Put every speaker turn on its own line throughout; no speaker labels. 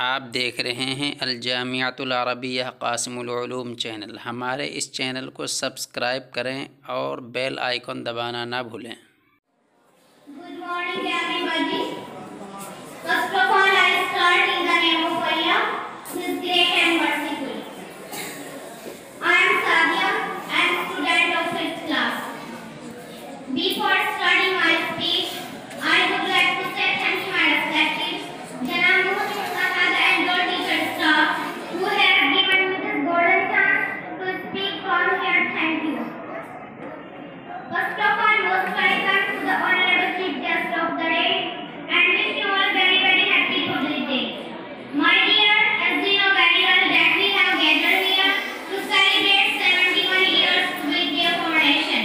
आप देख रहे हैं अल जामिअतुल अरबिय्यह क़ासिमुल उलूम चैनल। हमारे इस चैनल को सब्सक्राइब करें और बेल आइकन दबाना ना भूलें।
Good morning everybody. First of all I start in the name of Allah, who is great and merciful. I am Sadia and student of 5th class. Before starting my speech, I would like to say thank you my respected Janab Muhammad Sahad and all teacher staff who have given me this golden chance to speak from here. Thank you. First of all, most welcome to the honorable chief guest of the day and wish you all very happy Republic Day. My dear, as you know very well that we have gathered here to celebrate 71 years with their foundation.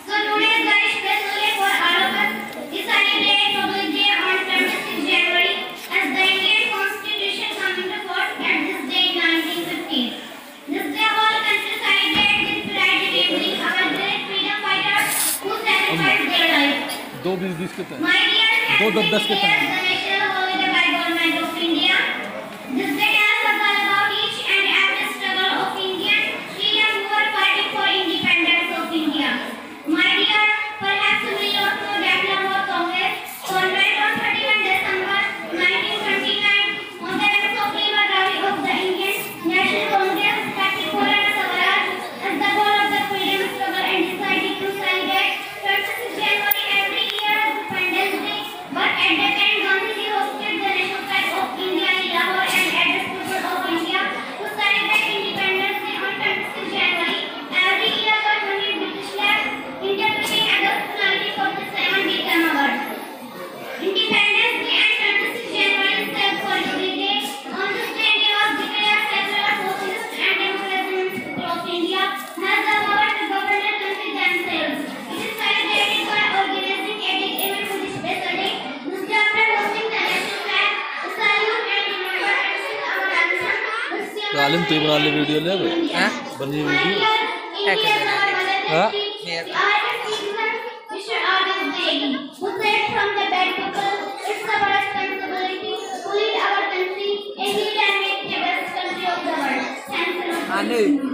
So today is very special day for all of us. We celebrate Republic Day on 26 January as the Indian Constitution came into force at this day in 1950s. This day all countries celebrate with pride remembering our great freedom fighters who sacrificed their lives.
दो 20-20 के
My dear,
दो 10-10 के
the national holiday by Government of India. This day tells us all about each and every struggle of Indian freedom who are fighting for independence of India. My dear, perhaps you will not know that Lahore Congress convened on 31 December 1929 on the banks of River Ravi of the Indian National Congress started Maulana Swaraj as the goal of the freedom struggle and decided to celebrate 26 January every year as Independence Day. But at that time, Gandhiji hosted the National Flag of India in Lahore and addressed people of India to celebrate Independence Day on 26 January every year. But when the British left, India became August 1947 became our Independence Day and 26 January is set for Republic Day. On this day, India was declared several socialist and democratic people of India has the power to govern their country themselves. It is celebrated by organizing a big event on this special day. This day after hosting the national flag, the salute and remember and sing our anthem.
आलिम तो Ibrahim video ले बे बनी video हाँ
We should always daily. Who said from the bad people, it's our responsibility to lead our country and lead and make the best country of the world. Thanks a lot.